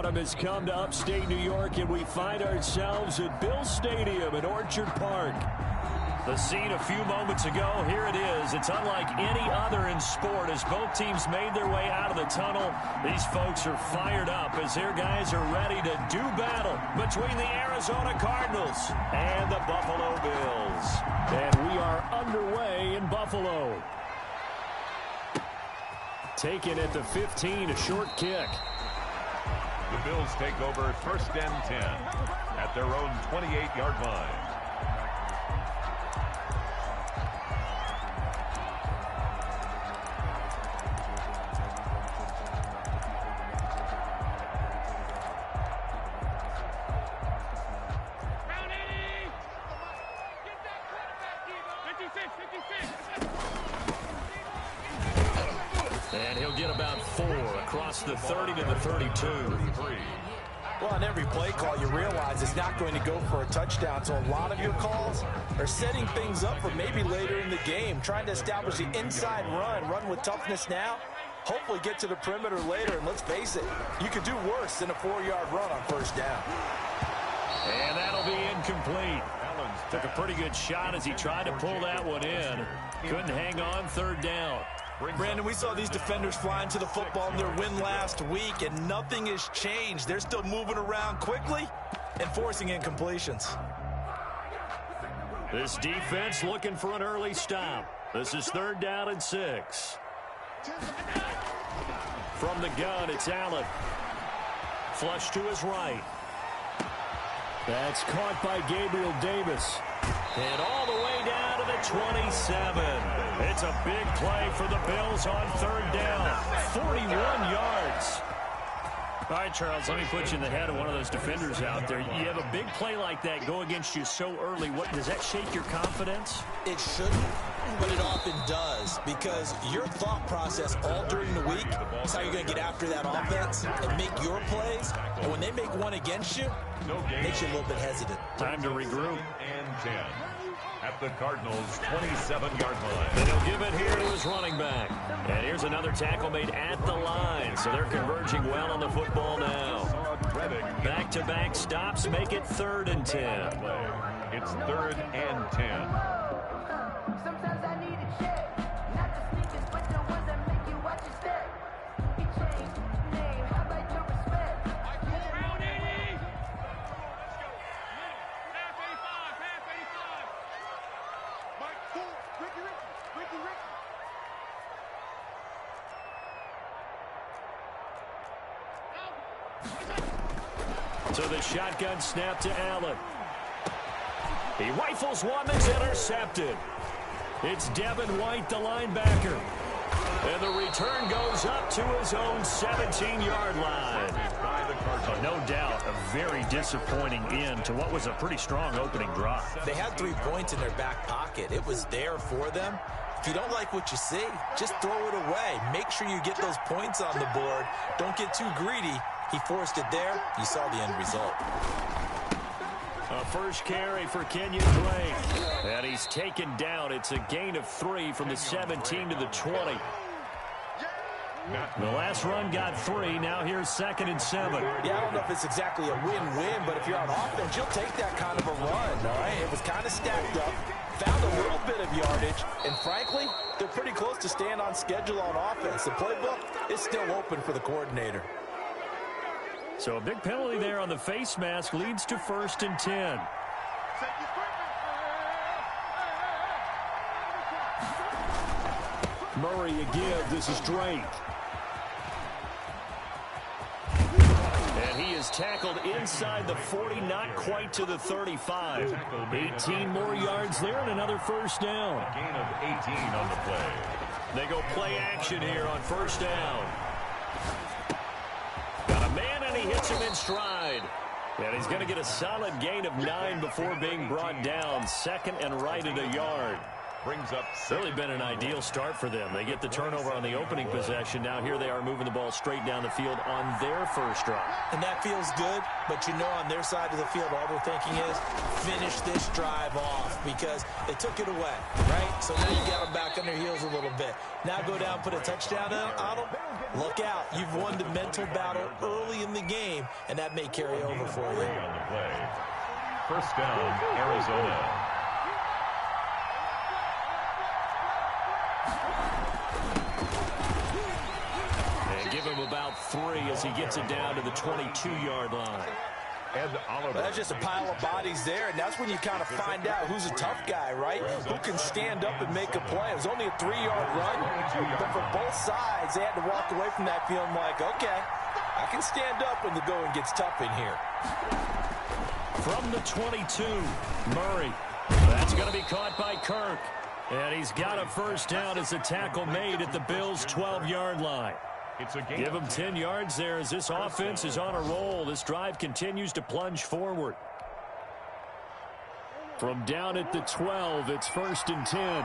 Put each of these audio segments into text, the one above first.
autumn has come to upstate New York, and we find ourselves at Bill Stadium in Orchard Park. The scene a few moments ago, here it is. It's unlike any other in sport as both teams made their way out of the tunnel. These folks are fired up as their guys are ready to do battle between the Arizona Cardinals and the Buffalo Bills. And we are underway in Buffalo. Taken at the 15, a short kick. The Bills take over 1st and 10 at their own 28-yard line. And he'll get about 4 across the 30 to the 32. Well, on every play call, you realize it's not going to go for a touchdown. So a lot of your calls are setting things up for maybe later in the game, trying to establish the inside run with toughness now, hopefully get to the perimeter later. And let's face it, you could do worse than a 4-yard run on 1st down. And that'll be incomplete. Took a pretty good shot as he tried to pull that one in. Couldn't hang on 3rd down. Brandon, we saw these defenders flying to the football in their win last week, and nothing has changed. They're still moving around quickly and forcing incompletions. This defense looking for an early stop. This is 3rd down and 6. From the gun, it's Allen. Flush to his right. That's caught by Gabriel Davis. And all the way down to the 27. It's a big play for the Bills on 3rd down. 41 yards. All right, Charles, let me put you in the head of one of those defenders out there. You have a big play like that go against you so early. What does that shake your confidence? It shouldn't, but it often does, because your thought process all during the week is how you're going to get after that offense and make your plays. And when they make one against you, it makes you a little bit hesitant. Time to regroup. And 10 at the Cardinals' 27-yard line. And he'll give it here to his running back. And here's another tackle made at the line. So they're converging well on the football now. Back-to-back stops make it 3rd and 10. It's 3rd and 10. Sometimes I need a check, not the sneakers, but the ones that make you watch your step. He changed his name, how about your respect? Round 80! Half 85! Mike, cool, Ricky. So the shotgun snap to Allen. He rifles one that's intercepted. It's Devin White, the linebacker. And the return goes up to his own 17-yard line. No doubt, a very disappointing end to what was a pretty strong opening drive. They had 3 points in their back pocket. It was there for them. If you don't like what you see, just throw it away. Make sure you get those points on the board. Don't get too greedy. He forced it there. You saw the end result. A first carry for Kenyon Drake. And he's taken down. It's a gain of 3 from the 17 to the 20. The last run got 3. Now here's 2nd and 7. Yeah, I don't know if it's exactly a win-win, but if you're on offense, you'll take that kind of a run, all right? It was kind of stacked up, found a little bit of yardage, and frankly, they're pretty close to staying on schedule on offense. The playbook is still open for the coordinator. So a big penalty there on the face mask leads to 1st and 10. Murray a give. This is Drake. And he is tackled inside the 40, not quite to the 35. 18 more yards there and another 1st down. Gain of 18 on the play. They go play action here on 1st down. Got a man and he hits him in stride. And he's going to get a solid gain of 9 before being brought down. 2nd and right at a yard. brings up Really been an ideal start for them. They get the turnover on the opening possession. Now here they are moving the ball straight down the field on their first drive. And that feels good, but you know on their side of the field, all they're thinking is finish this drive off because they took it away, right? So now you got them back on their heels a little bit. Now go down, put a touchdown on them. Look out. You've won the mental battle early in the game, and that may carry over for you. on the play. First down, Arizona. Give him about 3 as he gets it down to the 22-yard line. Ed Oliver. That's just a pile of bodies there, and that's when you kind of find out who's a tough guy, right? Who can stand up and make a play. It was only a 3-yard run, but for both sides, they had to walk away from that feeling like, okay, I can stand up when the going gets tough in here. From the 22, Murray. That's going to be caught by Kirk. And he's got a first down as a tackle made at the Bills' 12-yard line. Give him 10 yards there as this offense is on a roll. This drive continues to plunge forward. From down at the 12, it's 1st and 10.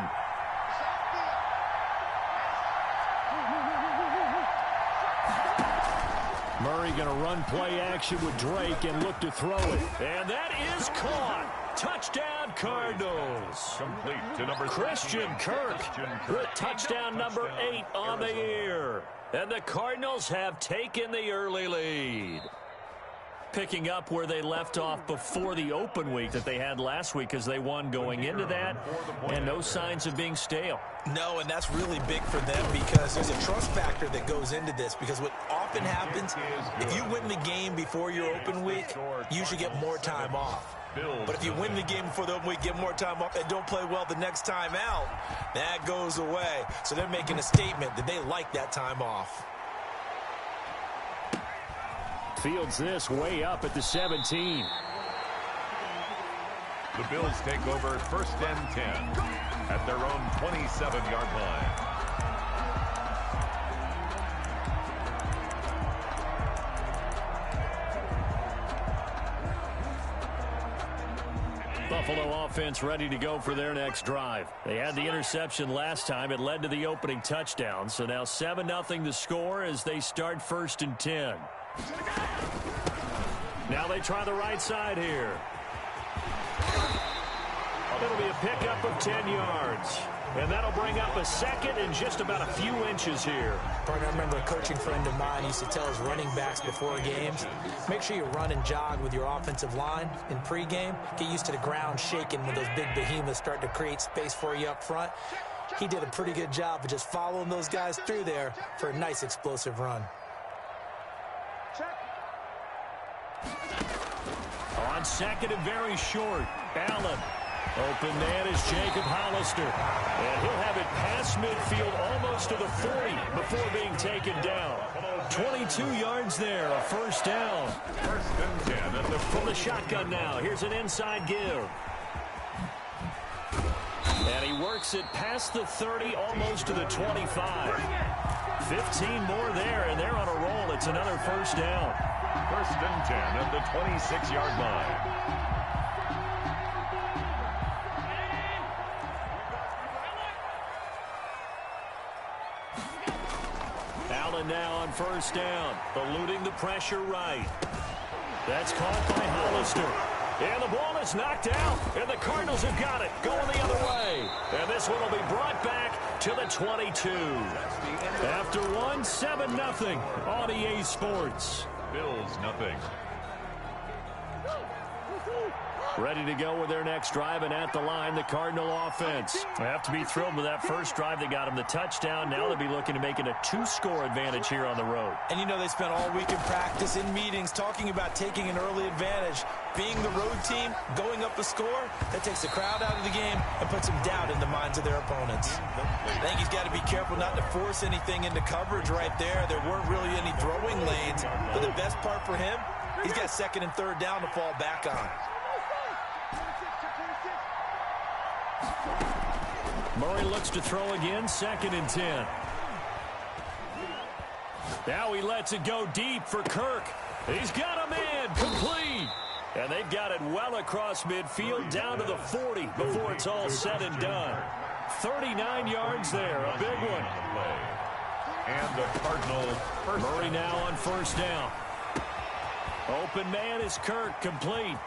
Murray going to run play action with Drake and look to throw it. And that is caught. Touchdown, Cardinals. Complete to number Christian Kirk with touchdown number 8 on the year. And the Cardinals have taken the early lead. Picking up where they left off before the open week that they had last week as they won going into that. And no signs of being stale. No, and that's really big for them because there's a trust factor that goes into this because what often happens, if you win the game before your open week, you usually get more time off. But if you win the game before the open week, get more time off, and don't play well the next time out, that goes away. So they're making a statement that they like that time off. Fields this way up at the 17. The Bills take over 1st and 10 at their own 27-yard line. Buffalo offense ready to go for their next drive. They had the interception last time. It led to the opening touchdown. So now 7-0 the score as they start 1st and 10. Now they try the right side here. It'll be a pickup of 10 yards. And that'll bring up a second and just about a few inches here. Partner, I remember a coaching friend of mine used to tell his running backs before games, make sure you run and jog with your offensive line in pregame. Get used to the ground shaking when those big behemoths start to create space for you up front. He did a pretty good job of just following those guys through there for a nice explosive run. On second and very short, Allen. Open man is Jacob Hollister. And he'll have it past midfield almost to the 40 before being taken down. 22 yards there, a first down. 1st and 10 at the From the shotgun now. Here's an inside give. And he works it past the 30, almost to the 25. 15 more there, and they're on a roll. It's another first down. 1st and 10 at the 26-yard line. Allen now on first down, eluding the pressure right. That's caught by Hollister. And the ball is knocked out, and the Cardinals have got it, going the other way. And this one will be brought back to the 22. After one, 7-0 on EA Sports. Bills nothing. Ready to go with their next drive, and at the line, the Cardinal offense. They have to be thrilled with that first drive. They got them the touchdown. Now they'll be looking to make it a 2-score advantage here on the road. And you know they spent all week in practice, in meetings, talking about taking an early advantage. Being the road team, going up a score, that takes the crowd out of the game and puts some doubt in the minds of their opponents. I think he's got to be careful not to force anything into coverage right there. There weren't really any throwing lanes, but the best part for him, he's got 2nd and 3rd down to fall back on. Murray looks to throw again, 2nd and 10. Now he lets it go deep for Kirk. He's got a man, complete. And they've got it well across midfield, down to the 40 before it's all said and done. 39 yards there, a big one. And the Cardinals first. Murray now on first down. Open man is Kirk, complete.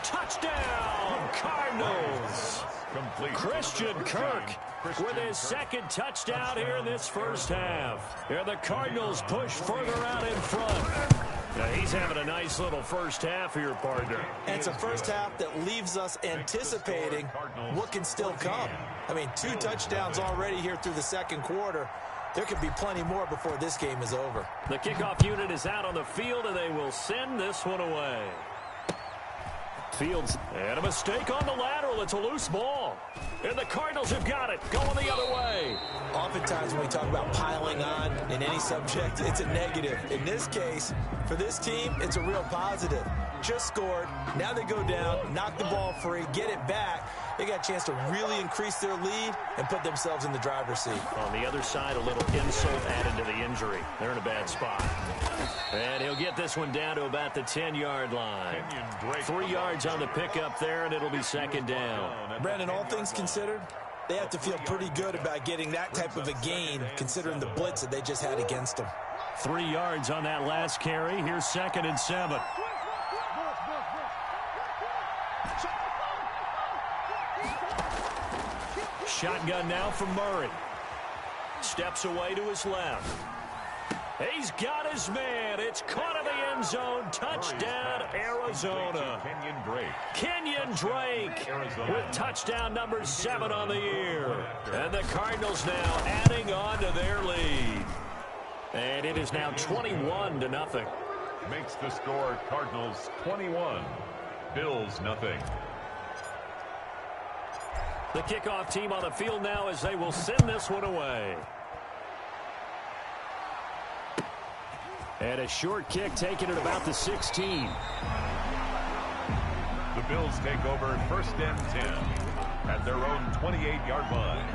Touchdown, Cardinals. Complete. Christian Kirk with his second touchdown here in this first half. And the Cardinals push further out in front. Now he's having a nice little first half here, partner. And it's a first half that leaves us anticipating what can still come. I mean, 2 touchdowns already here through the second quarter. There could be plenty more before this game is over. The kickoff unit is out on the field, and they will send this one away. Fields, and a mistake on the lateral. It's a loose ball. And the Cardinals have got it, going the other way. Oftentimes when we talk about piling on in any subject, it's a negative. In this case, for this team, it's a real positive. Just scored. Now they go down, knock the ball free, get it back. They got a chance to really increase their lead and put themselves in the driver's seat. On the other side, a little insult added to the injury. They're in a bad spot. And he'll get this one down to about the 10-yard line. 3 yards on the pickup there, and it'll be second down. Brandon, all things considered, they have to feel pretty good about getting that type of a gain, considering the blitz that they just had against them. 3 yards on that last carry. Here's 2nd and 7. Shotgun now from Murray. Steps away to his left. He's got his man. It's caught in the end zone. Touchdown, Arizona. Kenyon Drake with touchdown number 7 on the year. And the Cardinals now adding on to their lead. And it is now 21-0. Makes the score Cardinals 21, Bills nothing. The kickoff team on the field now as they will send this one away. And a short kick taken at about the 16. The Bills take over 1st and 10 at their own 28-yard line.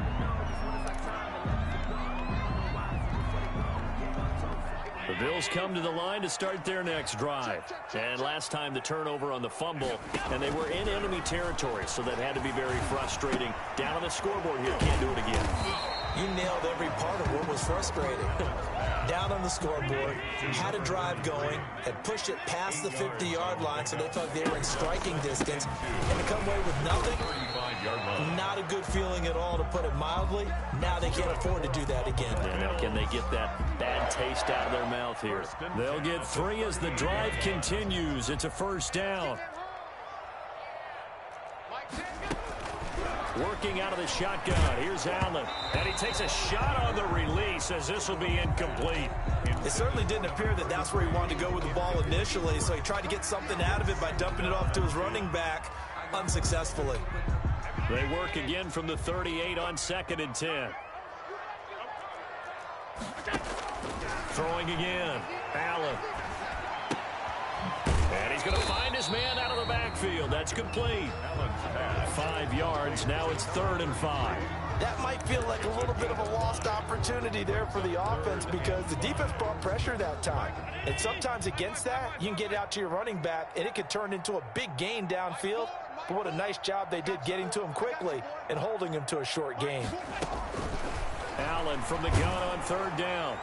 The Bills come to the line to start their next drive. And last time the turnover on the fumble, and they were in enemy territory, so that had to be very frustrating. Down on the scoreboard here, can't do it again. You nailed every part of what was frustrating. Down on the scoreboard, had a drive going, had pushed it past the 50-yard line, so they thought they were in striking distance, and to come away with nothing, not a good feeling at all, to put it mildly. Now they can't afford to do that again. And now can they get that bad taste out of their mouth here? They'll get 3 as the drive continues. It's a first down. Working out of the shotgun. Here's Allen. And he takes a shot on the release as this will be incomplete. It certainly didn't appear that that's where he wanted to go with the ball initially, so he tried to get something out of it by dumping it off to his running back unsuccessfully. They work again from the 38 on 2nd and 10. Throwing again. Allen. And he's going to find his man out of the backfield. That's complete. 5 yards. Now it's 3rd and 5. That might feel like a little bit of a lost opportunity there for the offense because the defense brought pressure that time. And sometimes against that, you can get out to your running back, and it could turn into a big gain downfield. But what a nice job they did getting to him quickly and holding him to a short gain. Allen from the gun on 3rd down.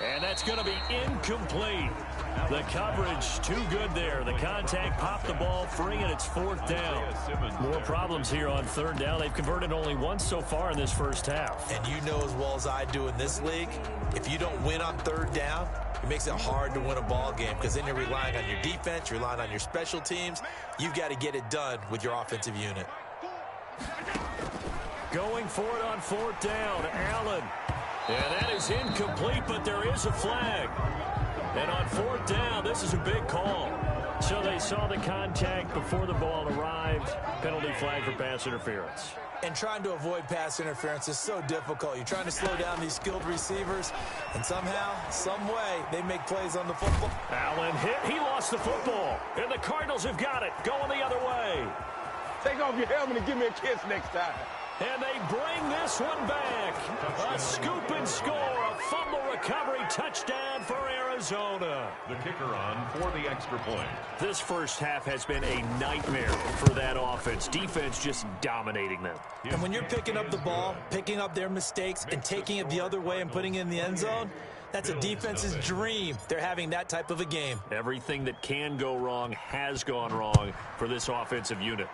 And that's going to be incomplete. The coverage too good there. The contact popped the ball free, and it's 4th down. More problems here on 3rd down. They've converted only once so far in this first half. And you know as well as I do in this league, if you don't win on 3rd down, it makes it hard to win a ball game because then you're relying on your defense, you're relying on your special teams. You've got to get it done with your offensive unit. Going for it on 4th down. Allen. And that is incomplete, but there is a flag. And on 4th down, this is a big call. So they saw the contact before the ball arrived. Penalty flag for pass interference. And trying to avoid pass interference is so difficult. You're trying to slow down these skilled receivers, and somehow, some way, they make plays on the football. Allen hit. He lost the football. And the Cardinals have got it. Going the other way. Take off your helmet and give me a kiss next time. And they bring this one back. A scoop and score, a fumble recovery touchdown for Arizona. The kicker on for the extra point. This first half has been a nightmare for that offense. Defense just dominating them. And when you're picking up the ball, picking up their mistakes, and taking it the other way and putting it in the end zone, that's a defense's dream. They're having that type of a game. Everything that can go wrong has gone wrong for this offensive unit.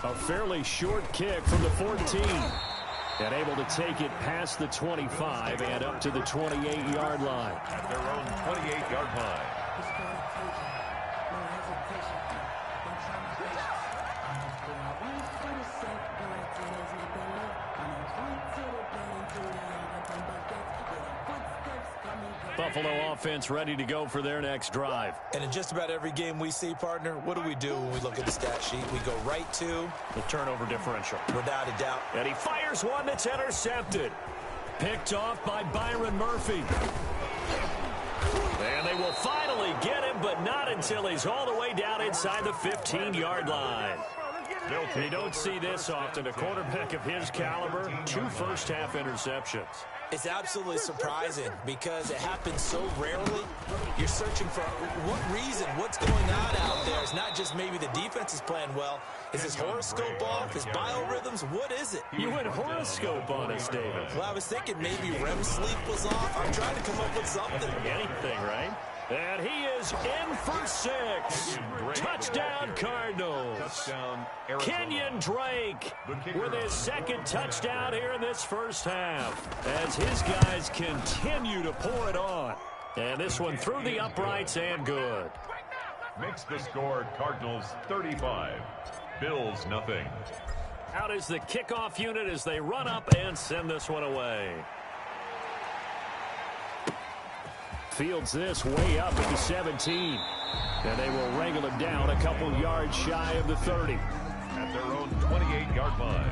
A fairly short kick from the 14. And able to take it past the 25 and up to the 28-yard line. At their own 28-yard line. Buffalo offense ready to go for their next drive. And in just about every game we see, partner, what do we do when we look at the stat sheet? We go right to the turnover differential. Without a doubt. And he fires one that's intercepted. Picked off by Byron Murphy. And they will finally get him, but not until he's all the way down inside the 15-yard line. You don't see this often. A quarterback of his caliber, 2 first-half interceptions. It's absolutely surprising because it happens so rarely. You're searching for what reason, what's going on out there. It's not just maybe the defense is playing well. Is his horoscope off? His biorhythms? What is it? You went horoscope on us, David. Well, I was thinking maybe REM sleep was off. I'm trying to come up with something. Anything, right? And he is in for 6. Touchdown, Cardinals. Touchdown, Kenyon Drake with his second touchdown here in this first half as his guys continue to pour it on. And this one through the uprights and good. Makes the score Cardinals 35. Bills nothing. Out is the kickoff unit as they run up and send this one away. Fields this way up at the 17. And they will wrangle him down a couple yards shy of the 30. At their own 28-yard line.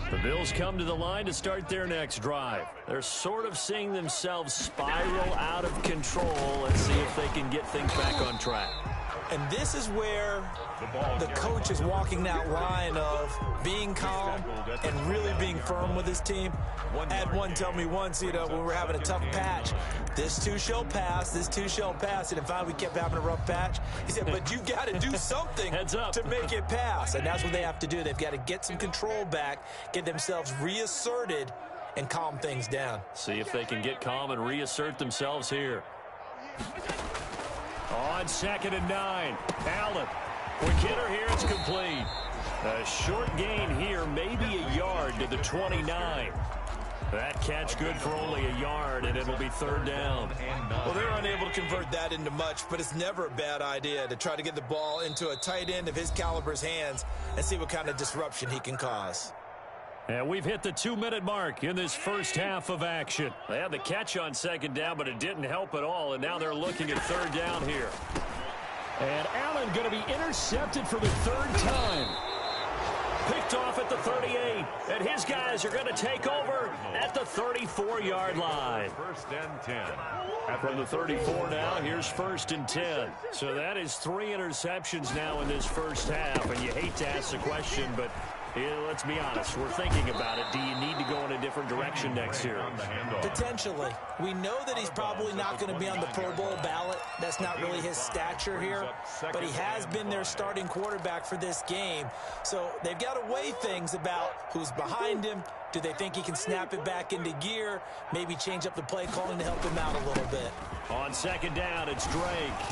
The Bills come to the line to start their next drive. They're sort of seeing themselves spiral out of control. Let's see if they can get things back on track. And this is where the coach is walking that line of being calm and really being firm with his team. I had one tell me once, when we were having a tough patch, this too shall pass, this too shall pass. And finally we kept having a rough patch. He said, but you got to do something to make it pass. And that's what they have to do. They've got to get some control back, get themselves reasserted, and calm things down. See if they can get calm and reassert themselves here. On 2nd and 9, Allen. Quick hitter here, it's complete. A short gain here, maybe a yard to the 29. That catch good for only a yard, and it'll be 3rd down. Well, they're unable to convert that into much, but it's never a bad idea to try to get the ball into a tight end of his caliber's hands and see what kind of disruption he can cause. And we've hit the 2-minute mark in this first half of action. They had the catch on 2nd down, but it didn't help at all, and now they're looking at 3rd down here. And Allen going to be intercepted for the 3rd time. Picked off at the 38, and his guys are going to take over at the 34-yard line. 1st and 10. From the 34 now, here's 1st and 10. So that is 3 interceptions now in this first half, and you hate to ask the question, but let's be honest, we're thinking about it. Do you need to go in a different direction next year? Potentially. We know that he's probably not going to be on the Pro Bowl ballot. That's not really his stature here. But he has been their starting quarterback for this game. So they've got to weigh things about who's behind him. Do they think he can snap it back into gear? Maybe change up the play calling to help him out a little bit. On 2nd down, it's Drake.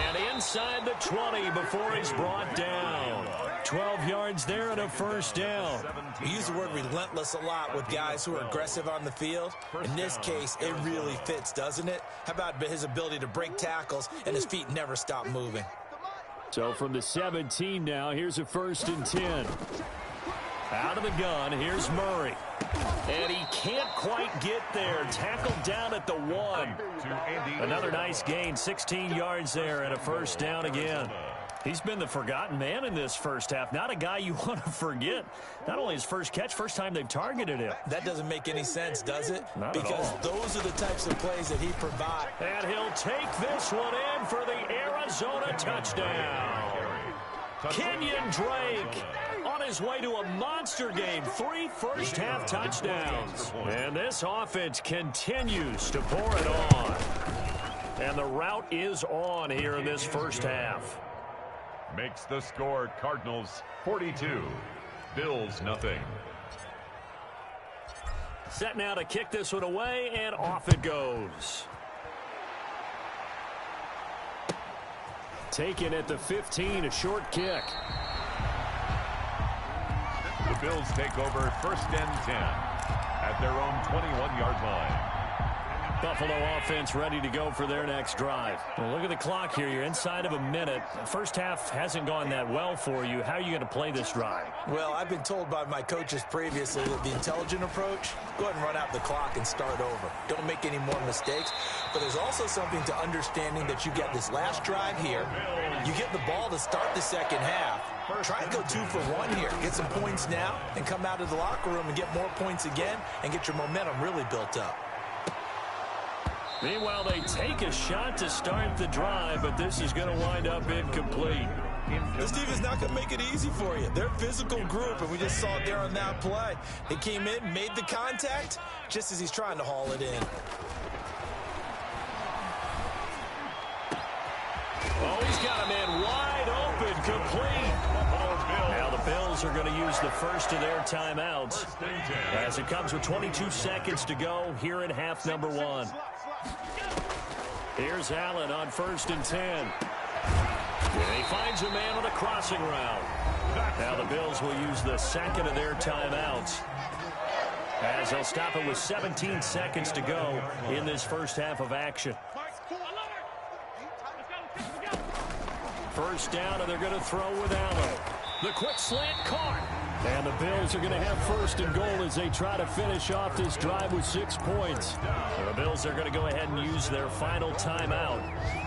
And inside the 20 before he's brought down. 12 yards there and a 1st down. We use the word relentless a lot with guys who are aggressive on the field. In this case, it really fits, doesn't it? How about his ability to break tackles and his feet never stop moving? So from the 17 now, here's a 1st and 10. Out of the gun, here's Murray. And he can't quite get there. Tackled down at the 1. Another nice gain, 16 yards there and a 1st down again. He's been the forgotten man in this first half. Not a guy you want to forget. Not only his first catch, first time they've targeted him. That doesn't make any sense, does it? Not because at all. Those are the types of plays that he provides. And he'll take this one in for the Arizona touchdown. Kenyon Drake on his way to a monster game. 3 first-half touchdowns. And this offense continues to pour it on. And the route is on here in this first half. Makes the score Cardinals 42, Bills nothing. Set now to kick this one away, and off it goes. Taken at the 15, a short kick. The Bills take over first and 10 at their own 21-yard line. Buffalo offense ready to go for their next drive. Well, look at the clock here. You're inside of a minute. First half hasn't gone that well for you. How are you going to play this drive? Well, I've been told by my coaches previously that the intelligent approach, go ahead and run out the clock and start over. Don't make any more mistakes. But there's also something to understanding that you get this last drive here. You get the ball to start the second half. Try and go 2 for 1 here. Get some points now and come out of the locker room and get more points again and get your momentum really built up. Meanwhile, they take a shot to start the drive, but this is going to wind up incomplete. This defense is not going to make it easy for you. They're a physical group, and we just saw it there on that play. They came in, made the contact, just as he's trying to haul it in. Oh, he's got a man wide open, complete. Now the Bills are going to use the first of their timeouts as it comes with 22 seconds to go here in half number 1. Here's Allen on 1st and 10. And he finds a man on a crossing route. Now the Bills will use the second of their timeouts as they'll stop it with 17 seconds to go in this first half of action. First down, and they're going to throw with Allen. The quick slant caught. And the Bills are going to have 1st and goal as they try to finish off this drive with 6 points. The Bills are going to go ahead and use their final timeout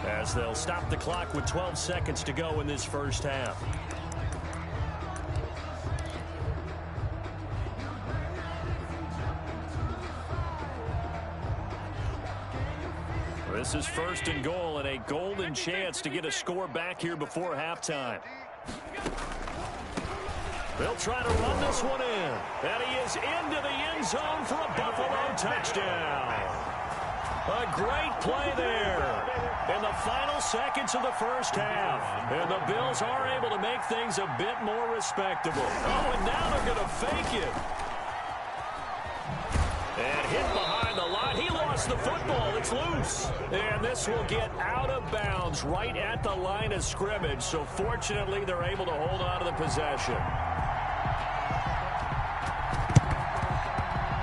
as they'll stop the clock with 12 seconds to go in this first half. This is 1st and goal and a golden chance to get a score back here before halftime. They'll try to run this one in. And he is into the end zone for a Buffalo touchdown. A great play there in the final seconds of the first half. And the Bills are able to make things a bit more respectable. Oh, and now they're going to fake it. And hit behind the line. He lost the football. It's loose. And this will get out of bounds right at the line of scrimmage. So fortunately, they're able to hold on to the possession.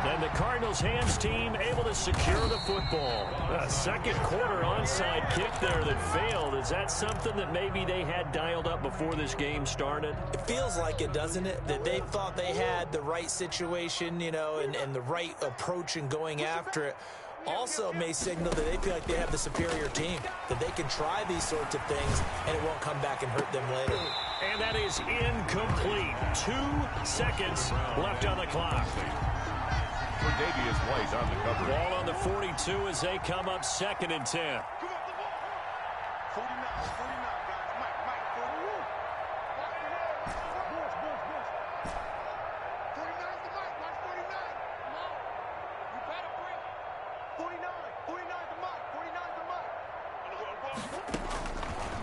And the Cardinals' hands team able to secure the football. A second quarter onside kick there that failed. Is that something that maybe they had dialed up before this game started? It feels like it, doesn't it? That they thought they had the right situation, you know, and the right approach in going after it. Also may signal that they feel like they have the superior team, that they can try these sorts of things and it won't come back and hurt them later. And that is incomplete. 2 seconds left on the clock. Davius White on the cover. Ball on the 42 as they come up 2nd and 10.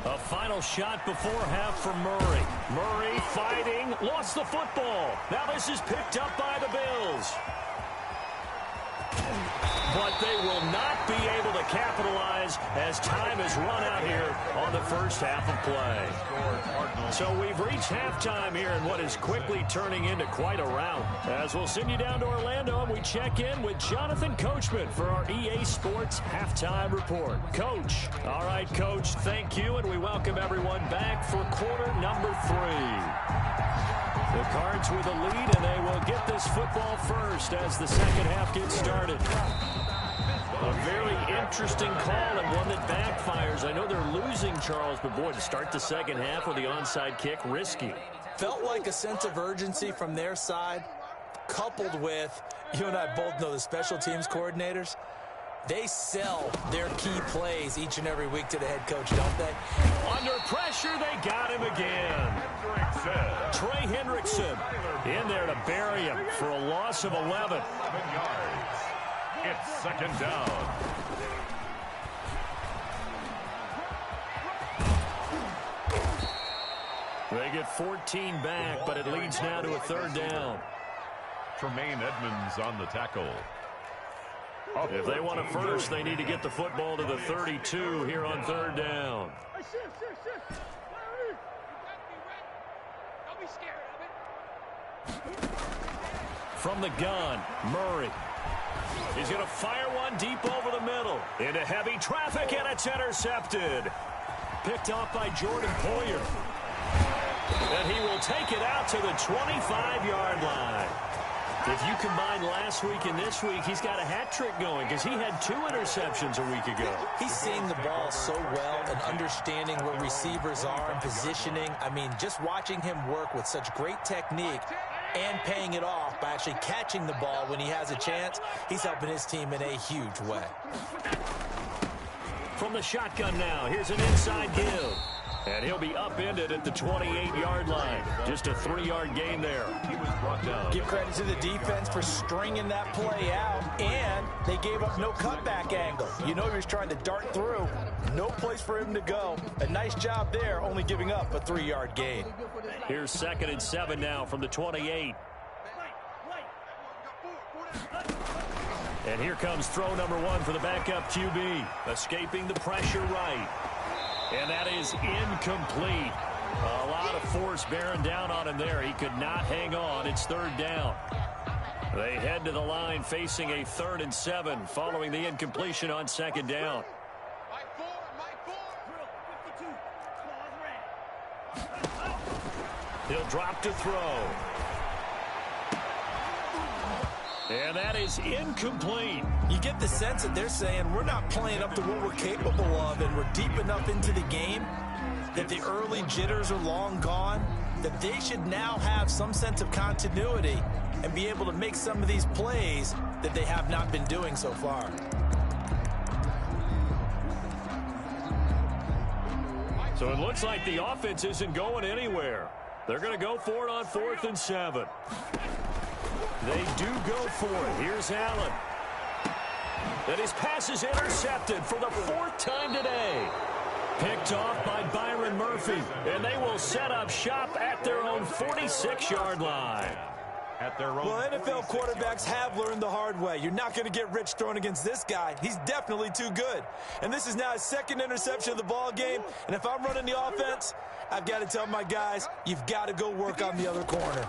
A final shot before half for Murray. Murray fighting, lost the football. Now this is picked up by the Bills. But they will not be able to capitalize as time has run out here on the first half of play. So we've reached halftime here in what is quickly turning into quite a rout. As we'll send you down to Orlando and we check in with Jonathan Coachman for our EA Sports Halftime Report. Coach. All right, Coach, thank you, and we welcome everyone back for quarter number 3. The Cards with a lead, and they will get this football first as the second half gets started. A very interesting call and one that backfires. I know they're losing, Charles, but boy, to start the second half with the onside kick, risky. Felt like a sense of urgency from their side, coupled with, you and I both know the special teams coordinators, they sell their key plays each and every week to the head coach, don't they? Under pressure, they got him again. Trey Hendrickson in there to bury him for a loss of 11. 11 yards. It's second down. They get 14 back, but it leads now to a third down. Tremaine Edmonds on the tackle. If they want a first, they need to get the football to the 32 here on third down. From the gun, Murray. He's going to fire one deep over the middle. Into heavy traffic, and it's intercepted. Picked off by Jordan Poyer. And he will take it out to the 25-yard line. If you combine last week and this week, he's got a hat trick going because he had 2 interceptions a week ago. He's seeing the ball so well and understanding where receivers are and positioning. I mean, just watching him work with such great technique and paying it off by actually catching the ball when he has a chance, he's helping his team in a huge way. From the shotgun now, here's an inside give. And he'll be upended at the 28-yard line. Just a 3-yard gain there. He was brought down. Give credit to the defense for stringing that play out, and they gave up no cutback angle. You know he was trying to dart through. No place for him to go. A nice job there, only giving up a 3-yard gain. Here's 2nd and 7 now from the 28. And here comes throw number 1 for the backup QB. Escaping the pressure right. And that is incomplete. A lot of force bearing down on him there. He could not hang on. It's third down. They head to the line facing a 3rd and 7 following the incompletion on 2nd down. He'll drop to throw. And that is incomplete. You get the sense that they're saying we're not playing up to what we're capable of, and we're deep enough into the game that the early jitters are long gone, that they should now have some sense of continuity and be able to make some of these plays that they have not been doing so far. So it looks like the offense isn't going anywhere. They're going to go for it on 4th and 7. They do go for it. Here's Allen. And his pass is intercepted for the 4th time today. Picked off by Byron Murphy. And they will set up shop at their own 46-yard line. At their own. Well, NFL quarterbacks have learned the hard way. You're not going to get rich throwing against this guy. He's definitely too good. And this is now his 2nd interception of the ball game. And if I'm running the offense, I've got to tell my guys, you've got to go work on the other corner.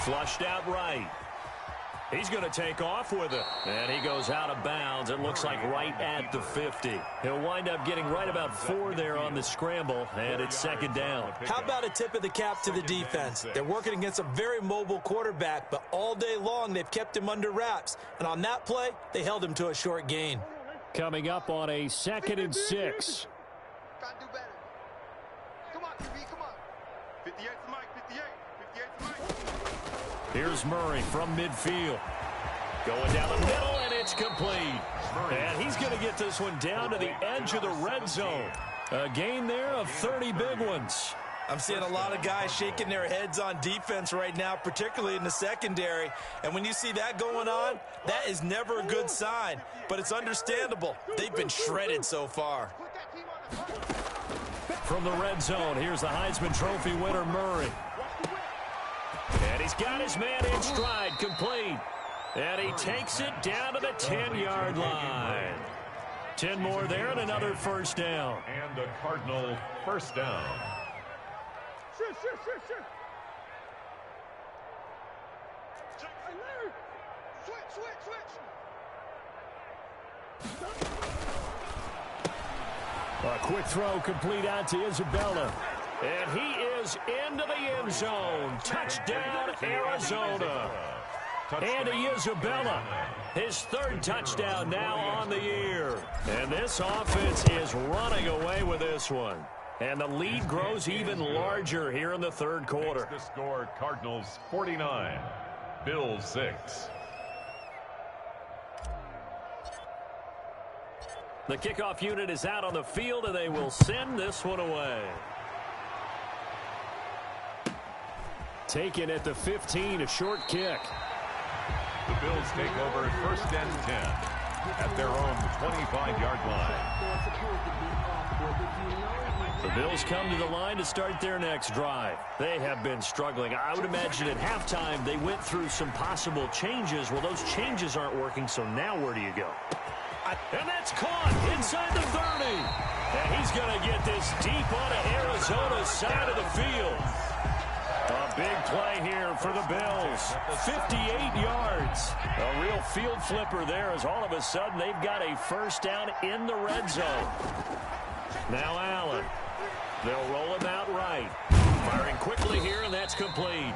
Flushed out right. He's going to take off with it. And he goes out of bounds. It looks like right at the 50. He'll wind up getting right about 4 there on the scramble, and it's 2nd down. How about a tip of the cap to the defense? They're working against a very mobile quarterback, but all day long they've kept him under wraps. And on that play, they held him to a short gain. Coming up on a 2nd and 6. Gotta do better. Come on, QB, come on. 58 to Mike, 58. 58 to Mike. Here's Murray from midfield. Going down the middle, and it's complete. And he's going to get this one down to the edge of the red zone. A gain there of 30 big ones. I'm seeing a lot of guys shaking their heads on defense right now, particularly in the secondary. And when you see that going on, that is never a good sign. But it's understandable. They've been shredded so far. From the red zone, here's the Heisman Trophy winner, Murray. And he's got his man in stride, complete. And he takes it down to the 10-yard line. 10 more there and another first down. And a Cardinal first down. Sure. Switch. A quick throw complete out to Isabella. And he is into the end zone. Touchdown, Arizona. Andy Isabella, his third touchdown now on the year. And this offense is running away with this one. And the lead grows even larger here in the third quarter. The score, Cardinals 49, Bills 6. The kickoff unit is out on the field, and they will send this one away. Taken at the 15, a short kick. The Bills take over at 1st and 10 at their own 25-yard line. The Bills come to the line to start their next drive. They have been struggling. I would imagine at halftime they went through some possible changes. Well, those changes aren't working, so now where do you go? And that's caught inside the 30. And he's going to get this deep onto Arizona's side of the field. A big play here for the Bills. 58 yards. A real field flipper there as all of a sudden they've got a first down in the red zone. Now Allen. They'll roll him out right. Firing quickly here, and that's complete.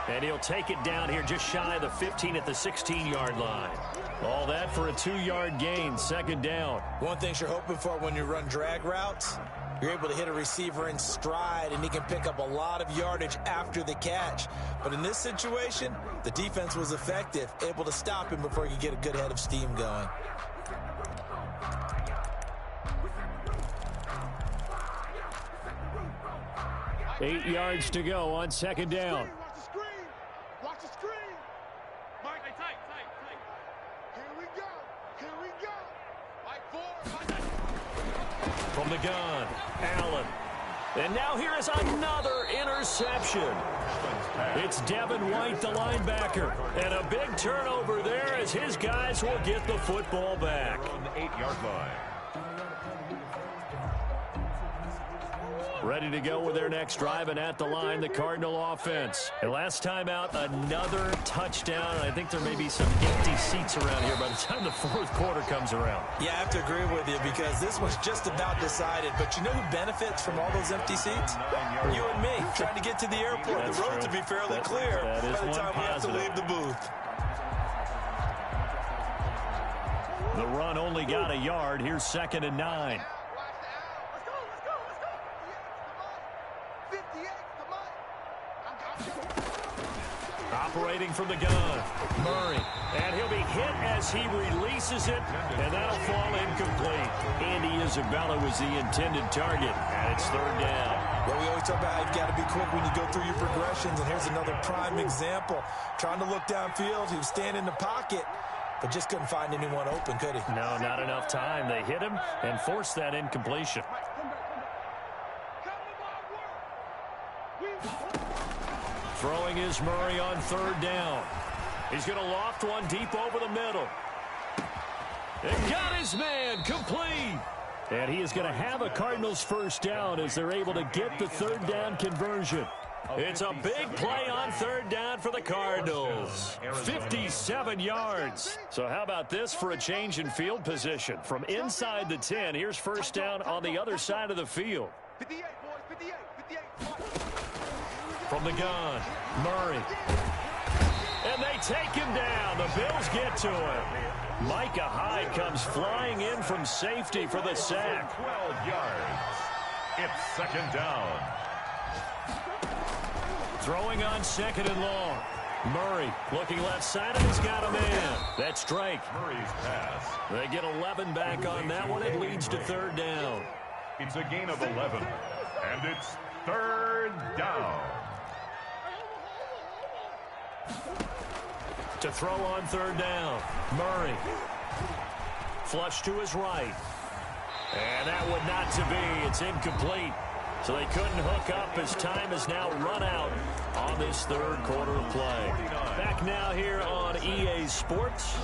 And he'll take it down here just shy of the 15 at the 16-yard line. All that for a 2-yard gain, second down. One thing you're hoping for when you run drag routes, you're able to hit a receiver in stride, and he can pick up a lot of yardage after the catch. But in this situation, the defense was effective, able to stop him before he could get a good head of steam going. Eight yards to go on second down. Watch the screen. Watch the screen. Mike, tight. Here we go. Mike, 4. From the gun, Allen. And now here is another interception. It's Devin White, the linebacker. And a big turnover there as his guys will get the football back. On the 8-yard line. Ready to go with their next drive, and at the line, the Cardinal offense. And last time out, another touchdown. I think there may be some empty seats around here by the time the fourth quarter comes around. Yeah, I have to agree with you because this one's just about decided. But you know who benefits from all those empty seats? You and me, trying to get to the airport. That's the road true. to be fairly clear That is by the time we have to positive. leave the booth. The run only got a yard. Here's 2nd and 9. Operating from the gun, Murray. And he'll be hit as he releases it, and that'll fall incomplete. Andy Isabella was the intended target, and it's 3rd down. Well, we always talk about how you've got to be quick when you go through your progressions, and here's another prime example. Trying to look downfield, he was standing in the pocket, but just couldn't find anyone open, could he? No, not enough time. They hit him and forced that incompletion. Throwing is Murray on 3rd down. He's going to loft one deep over the middle. And got his man complete. And he is going to have a Cardinals first down as they're able to get the 3rd down conversion. It's a big play on 3rd down for the Cardinals. 57 yards. So how about this for a change in field position? From inside the 10, here's first down on the other side of the field. 58, boys, 58. From the gun, Murray. And they take him down. The Bills get to him. Micah Hyde comes flying in from safety for the sack. 12 yards. It's 2nd down. Throwing on 2nd and long. Murray looking left side, and he's got a man. That's Drake. Murray's pass. They get 11 back on that one. It leads to 3rd down. It's a gain of 11. And it's 3rd down. To throw on 3rd down, Murray. Flush to his right. And that would not to be. It's incomplete. So they couldn't hook up as time is now run out on this 3rd quarter of play. Back now here on EA Sports.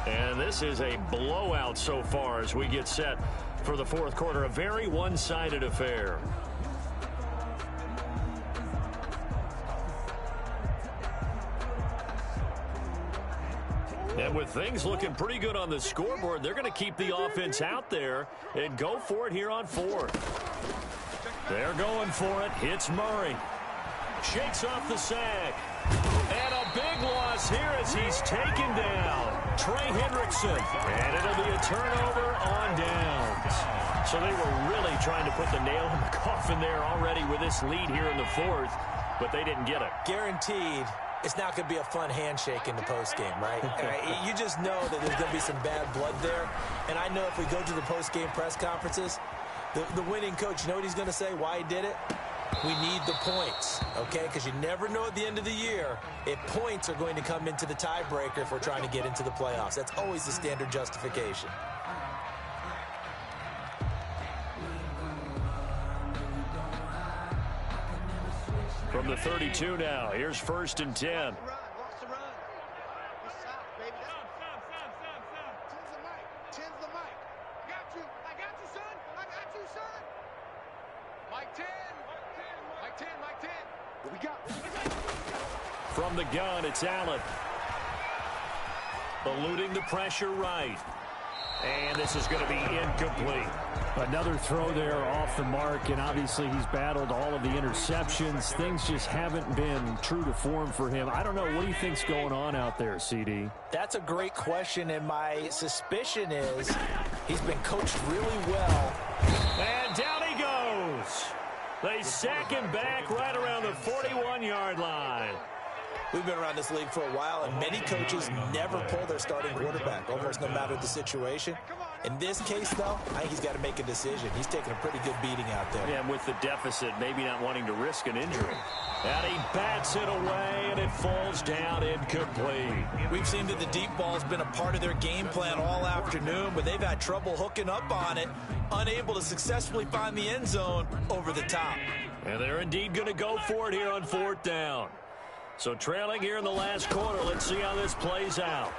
And this is a blowout so far as we get set for the 4th quarter. A very one-sided affair. And with things looking pretty good on the scoreboard, they're going to keep the offense out there and go for it here on 4th. They're going for it. Hits Murray. Shakes off the sack. And a big loss loss here as he's taken down. Trey Hendrickson. And it'll be a turnover on downs. So they were really trying to put the nail in the coffin there already with this lead here in the fourth, but they didn't get it. Guaranteed. It's not going to be a fun handshake in the postgame, right? You just know that there's going to be some bad blood there. And I know if we go to the postgame press conferences, the winning coach, you know what he's going to say, why he did it? We need the points, okay? Because you never know at the end of the year if points are going to come into the tiebreaker if we're trying to get into the playoffs. That's always the standard justification. From the 32 now, here's 1st and 10. From the gun, it's Allen. Eluding the pressure right. And this is going to be incomplete. Another throw there off the mark, and obviously he's battled all of the interceptions. Things just haven't been true to form for him. I don't know. What do you think's going on out there, CD? That's a great question, and my suspicion is he's been coached really well. And down he goes. They sack him back right around the 41-yard line. We've been around this league for a while, and many coaches never pull their starting quarterback, almost no matter the situation. In this case, though, I think he's got to make a decision. He's taking a pretty good beating out there. Yeah, with the deficit, maybe not wanting to risk an injury. And he bats it away, and it falls down incomplete. We've seen that the deep ball's been a part of their game plan all afternoon, but they've had trouble hooking up on it, unable to successfully find the end zone over the top. And they're indeed going to go for it here on 4th down. So trailing here in the last quarter, let's see how this plays out.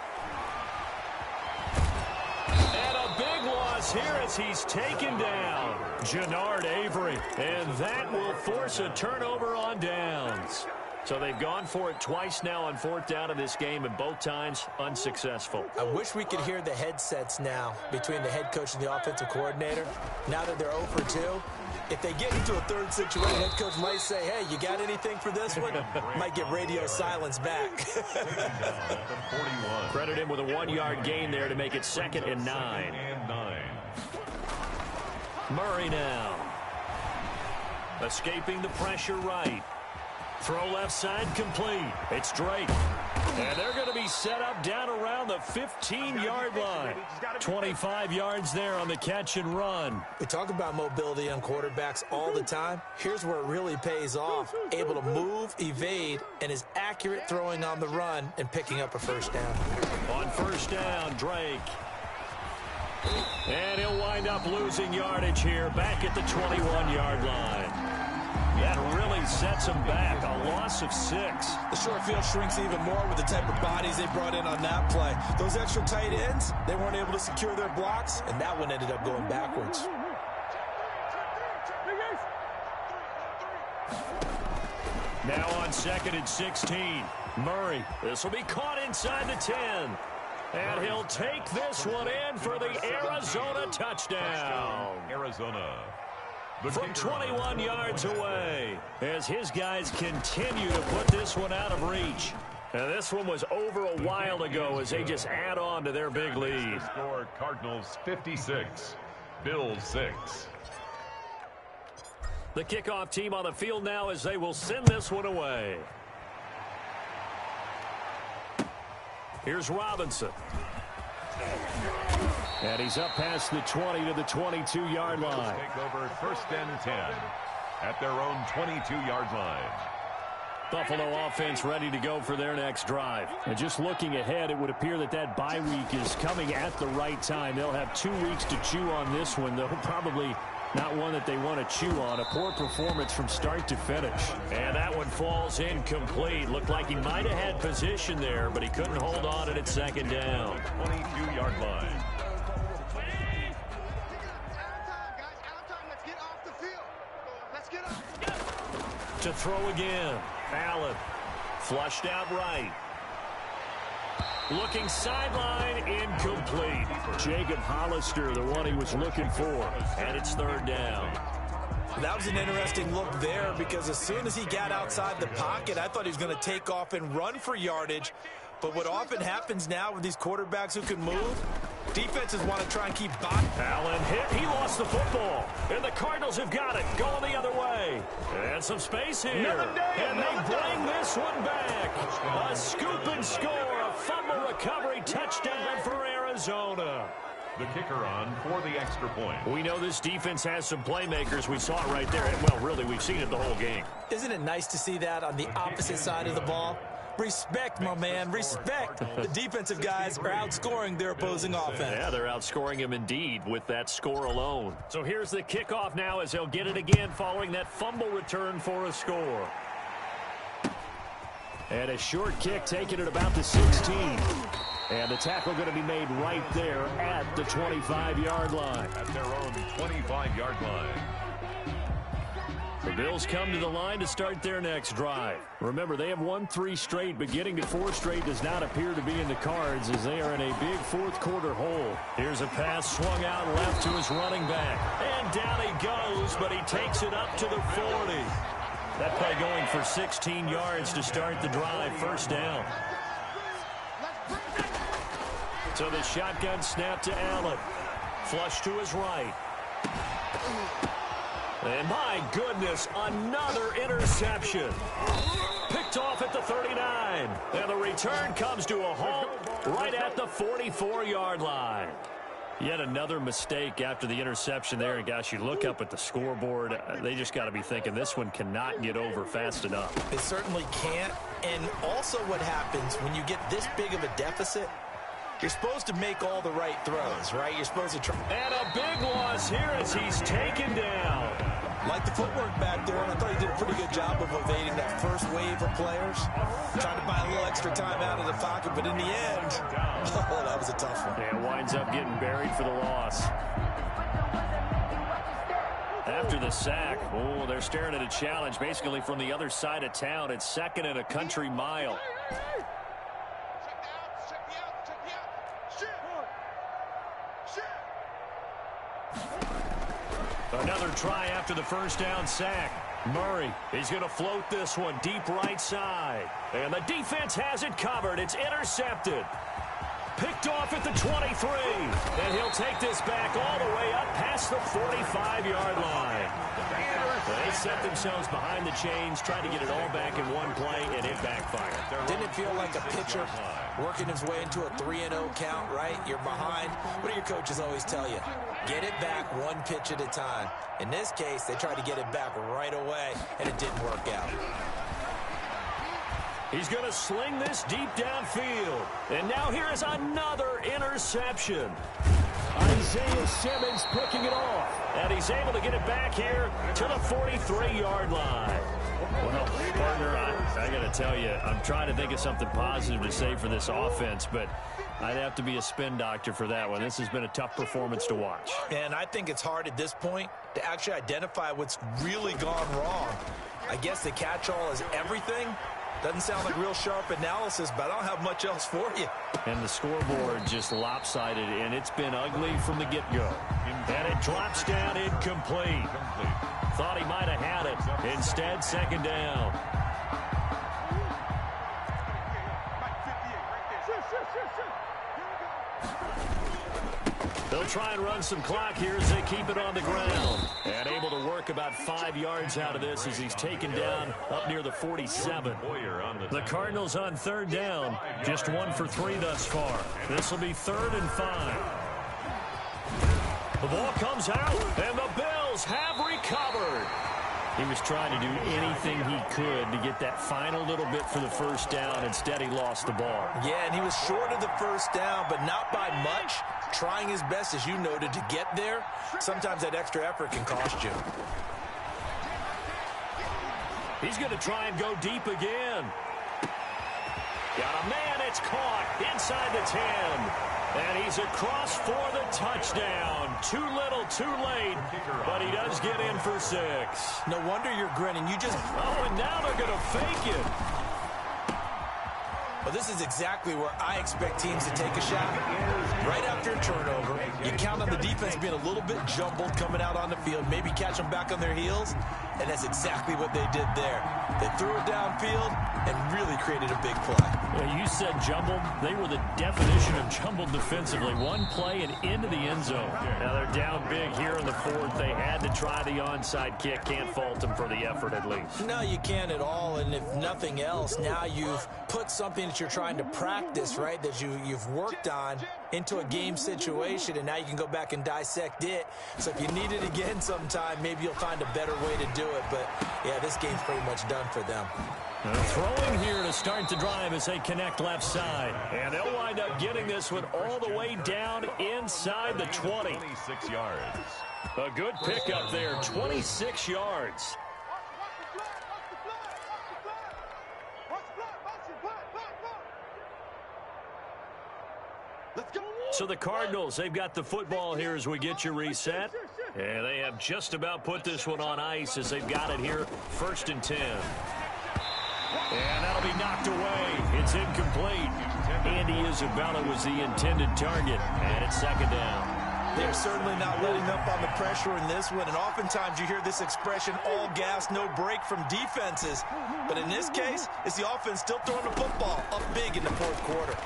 And a big loss here as he's taken down. Jannard Avery. And that will force a turnover on downs. So they've gone for it twice now on 4th down in this game, and both times unsuccessful. I wish we could hear the headsets now between the head coach and the offensive coordinator. Now that they're 0 for 2, if they get into a third situation, head coach might say, hey, you got anything for this one? Might get radio silence back. Credit him with a 1-yard gain there to make it 2nd and 9. Murray now. Escaping the pressure right. Throw left side complete. It's Drake. And they're going to be set up down around the 15-yard line. 25 yards there on the catch and run. We talk about mobility on quarterbacks all the time. Here's where it really pays off. Able to move, evade, and is accurate throwing on the run and picking up a 1st down. On 1st down, Drake. And he'll wind up losing yardage here back at the 21-yard line. That really sets him back. A loss of 6. The short field shrinks even more with the type of bodies they brought in on that play. Those extra tight ends, they weren't able to secure their blocks, and that one ended up going backwards. Now on 2nd and 16. Murray. This will be caught inside the 10. And he'll take this one in for the Arizona touchdown. Arizona. From 21 yards away, as his guys continue to put this one out of reach. And this one was over a while ago as they just add on to their big lead. The score, Cardinals 56, Bills 6. The kickoff team on the field now as they will send this one away. Here's Robinson. And he's up past the 20 to the 22-yard line. Take over 1st and 10 at their own 22-yard line. Buffalo offense ready to go for their next drive. And just looking ahead, it would appear that that bye week is coming at the right time. They'll have 2 weeks to chew on this one, though probably not one that they want to chew on. A poor performance from start to finish. And that one falls incomplete. Looked like he might have had position there, but he couldn't hold on at it 2nd down. 22-yard line. To throw again. Allen. Flushed out right. Looking sideline, incomplete. Jacob Hollister, the one he was looking for. And it's 3rd down. That was an interesting look there because as soon as he got outside the pocket, I thought he was going to take off and run for yardage. But what often happens now with these quarterbacks who can move, defenses want to try and keep box. Allen hit. He lost the football. And the Cardinals have got it. Going the other way. And some space here. And they bring this one back. A scoop and score. A fumble recovery touchdown for Arizona. The kicker on for the extra point. We know this defense has some playmakers. We saw it right there. Well, really, we've seen it the whole game. Isn't it nice to see that on the opposite side of the ball? Respect, my man, respect. The defensive guys are outscoring their opposing offense. Yeah, they're outscoring him indeed with that score alone. So here's the kickoff now as they'll get it again following that fumble return for a score. And a short kick taken at about the 16. And the tackle going to be made right there at the 25-yard line. At their own 25-yard line. The Bills come to the line to start their next drive. Remember, they have won 3 straight, but getting to 4 straight does not appear to be in the cards as they are in a big fourth-quarter hole. Here's a pass swung out left to his running back. And down he goes, but he takes it up to the 40. That play going for 16 yards to start the drive, first down. So the shotgun snap to Allen. Flush to his right. And my goodness, another interception. Picked off at the 39. And the return comes to a halt right at the 44-yard line. Yet another mistake after the interception there. And gosh, you look up at the scoreboard, they just got to be thinking this one cannot get over fast enough. It certainly can't. And also what happens when you get this big of a deficit, you're supposed to make all the right throws, right? You're supposed to try. And a big loss here as he's taken down. Like the footwork back there, and I thought he did a pretty good job of evading that first wave of players. Trying to buy a little extra time out of the pocket, but in the end, oh, that was a tough one. Yeah, winds up getting buried for the loss. After the sack, oh, they're staring at a challenge basically from the other side of town. It's second and a country mile. Another try after the first down sack. Murray, he's going to float this one deep right side. And the defense has it covered. It's intercepted. Picked off at the 23. And he'll take this back all the way up past the 45-yard line. They set themselves behind the chains, trying to get it all back in one play, and it backfired. Didn't it feel like a pitcher working his way into a 3-0 count, right? You're behind. What do your coaches always tell you? Get it back one pitch at a time. In this case, they tried to get it back right away, and it didn't work out. He's going to sling this deep downfield. And now here is another interception. Isaiah Simmons picking it off. And he's able to get it back here to the 43-yard line. Well, partner, I got to tell you, I'm trying to think of something positive to say for this offense, but I'd have to be a spin doctor for that one. This has been a tough performance to watch. And I think it's hard at this point to actually identify what's really gone wrong. I guess the catch-all is everything. Doesn't sound like real sharp analysis, but I don't have much else for you. And the scoreboard just lopsided, and it's been ugly from the get-go. And it drops down incomplete. Thought he might have had it. Instead, second down. They'll try and run some clock here as they keep it on the ground. And able to work about 5 yards out of this as he's taken down up near the 47. The Cardinals on third down. Just 1 for 3 thus far. This will be 3rd and 5. The ball comes out, and the Bills have recovered. He was trying to do anything he could to get that final little bit for the first down. Instead, he lost the ball. Yeah, and he was short of the first down, but not by much. Trying his best, as you noted, to get there. Sometimes that extra effort can cost you. He's going to try and go deep again. Got a man, it's caught inside the 10. And he's across for the touchdown. Too little, too late, but he does get in for 6. No wonder you're grinning. You just... Oh, and now they're going to fake it. Well, this is exactly where I expect teams to take a shot. Right after a turnover, you count on the defense being a little bit jumbled coming out on the field, maybe catch them back on their heels. And that's exactly what they did there. They threw it downfield and really created a big play. Yeah, you said jumbled. They were the definition of jumbled defensively. One play and into the end zone. Now they're down big here in the fourth. They had to try the onside kick. Can't fault them for the effort at least. No, you can't at all. And if nothing else, now you've put something that you're trying to practice, right, that you've worked on into a game situation, and now you can go back and dissect it. So if you need it again sometime, maybe you'll find a better way to do it. But, yeah, this game's pretty much done for them. Throwing here to start the drive as they connect left side. And they'll wind up getting this one all the way down inside the 20. 26 yards. A good pickup there, 26 yards. So the Cardinals, they've got the football here as we get you reset. And they have just about put this one on ice as they've got it here, 1st and 10. And that'll be knocked away. It's incomplete. Andy Isabella was the intended target, and it's 2nd down. They're certainly not letting up on the pressure in this one, and oftentimes you hear this expression, all gas, no break from defenses. But in this case, it's the offense still throwing the football up big in the 4th quarter.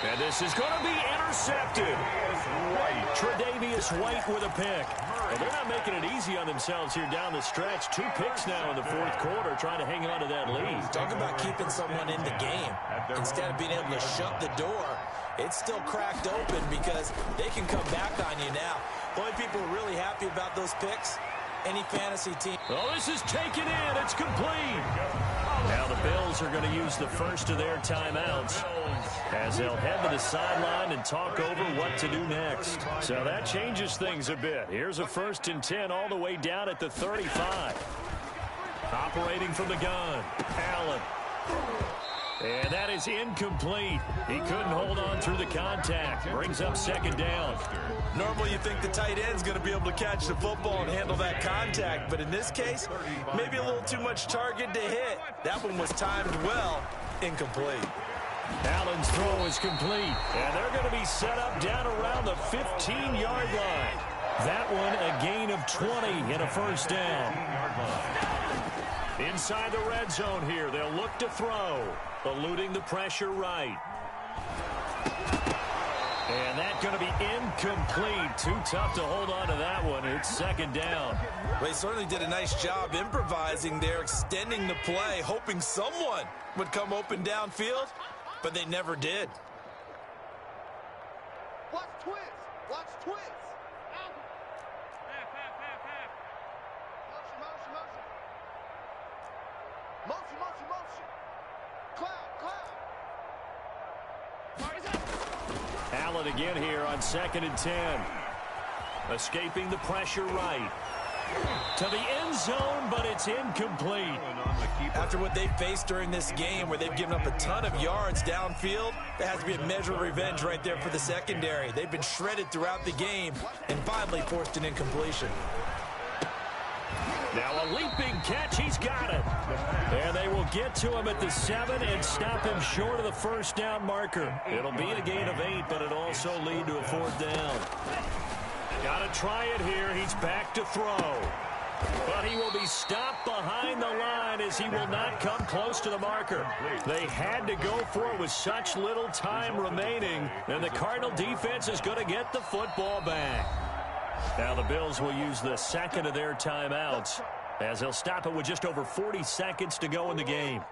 And this is going to be intercepted. Tre'Davious White with a pick. Well, they're not making it easy on themselves here down the stretch. 2 picks now in the 4th quarter, trying to hang on to that lead. Talk about keeping someone in the game. Instead of being able to shut the door, it's still cracked open because they can come back on you now. The only people who are really happy about those picks, any fantasy team. Oh, this is taken in. It's complete. Now the Bills are going to use the first of their timeouts as they'll head to the sideline and talk over what to do next. So that changes things a bit. Here's a 1st and 10 all the way down at the 35. Operating from the gun, Allen. And that is incomplete. He couldn't hold on through the contact. Brings up 2nd down. Normally you think the tight end's going to be able to catch the football and handle that contact, but in this case, maybe a little too much target to hit. That one was timed well. Incomplete. Allen's throw is complete, and they're going to be set up down around the 15-yard line. That one a gain of 20 and a 1st down. Inside the red zone here, they'll look to throw, eluding the pressure right. And that's going to be incomplete. Too tough to hold on to that one. It's 2nd down. They certainly did a nice job improvising there, extending the play, hoping someone would come open downfield, but they never did. Watch twist. Watch twist. Motion. Cloud. Allen again here on 2nd and 10. Escaping the pressure right. To the end zone, but it's incomplete. After what they faced during this game where they've given up a ton of yards downfield, there has to be a measure of revenge right there for the secondary. They've been shredded throughout the game and finally forced an incompletion. Now a leaping catch. He's got it. And they will get to him at the 7 and stop him short of the 1st down marker. It'll be a gain of 8, but it'll also lead to a 4th down. Got to try it here. He's back to throw. But he will be stopped behind the line as he will not come close to the marker. They had to go for it with such little time remaining, and the Cardinal defense is going to get the football back. Now the Bills will use the 2nd of their timeouts as they'll stop it with just over 40 seconds to go in the game.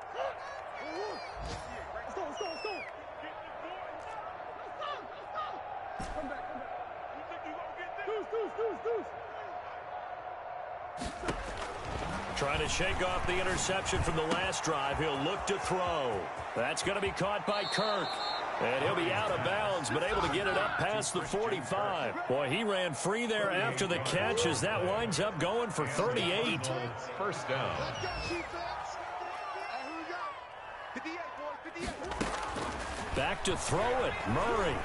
Trying to shake off the interception from the last drive. He'll look to throw. That's going to be caught by Kirk. And he'll be out of bounds, but able to get it up past the 45. Boy, he ran free there after the catch as that winds up going for 38. 1st down. Let's go, defense. Hey, here we go. 58, boys, 58. Back to throw it. Murray.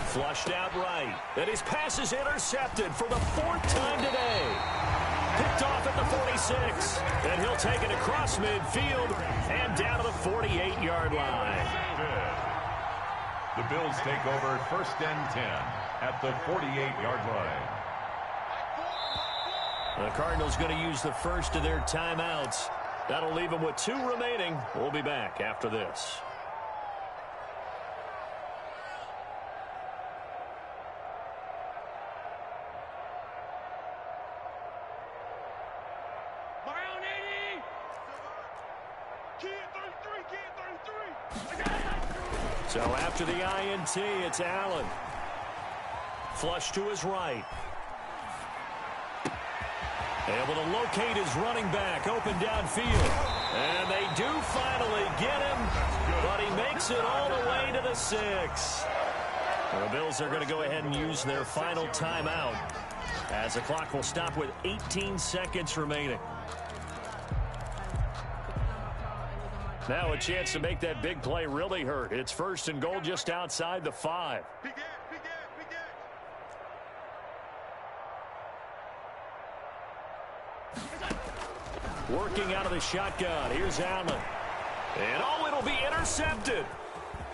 Flushed out right. And his pass is intercepted for the 4th time today. Picked off at the 46. And he'll take it across midfield and down to the 48-yard line. The Bills take over 1st and 10 at the 48-yard line. The Cardinals going to use the first of their timeouts. That'll leave them with 2 remaining. We'll be back after this. So after the INT, it's Allen. Flush to his right. Able to locate his running back open downfield. And they do finally get him, but he makes it all the way to the 6. The Bills are going to go ahead and use their final timeout as the clock will stop with 18 seconds remaining. Now a chance to make that big play really hurt. It's 1st and goal just outside the 5. Working out of the shotgun. Here's Allen. And it'll be intercepted.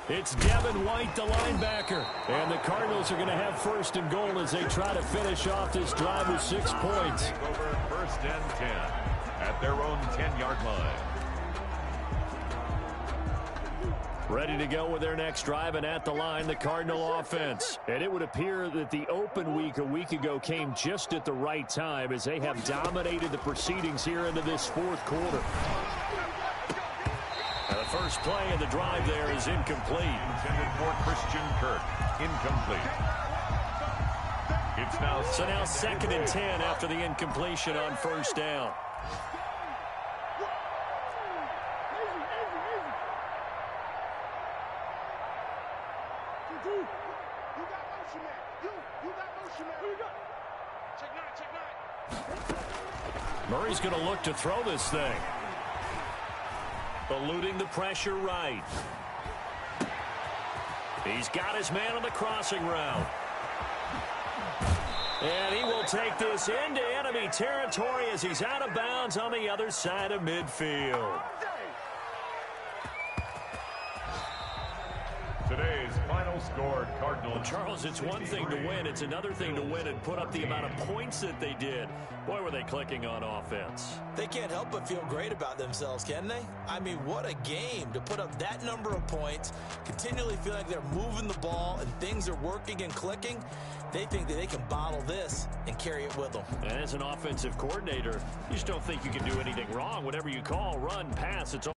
It's Devin White, the linebacker. And the Cardinals are going to have 1st and goal as they try to finish off this drive with 6 points. Over 1st and 10 at their own 10-yard line. Ready to go with their next drive, and at the line, the Cardinal offense. And it would appear that the open week a week ago came just at the right time as they have dominated the proceedings here into this 4th quarter. And the first play of the drive there is incomplete. Intended for Christian Kirk. Incomplete. It's now so now 2nd and 10 after the incompletion on 1st down. Murray's going to look to throw this thing. Eluding the pressure right. He's got his man on the crossing route. And he will take this into enemy territory as he's out of bounds on the other side of midfield. Today's final score, Cardinals. Charles, it's one thing to win. It's another thing to win and put up the amount of points that they did. Boy, were they clicking on offense. They can't help but feel great about themselves, can they? I mean, what a game to put up that number of points, continually feel like they're moving the ball and things are working and clicking. They think that they can bottle this and carry it with them. And as an offensive coordinator, you just don't think you can do anything wrong. Whatever you call, run, pass, it's all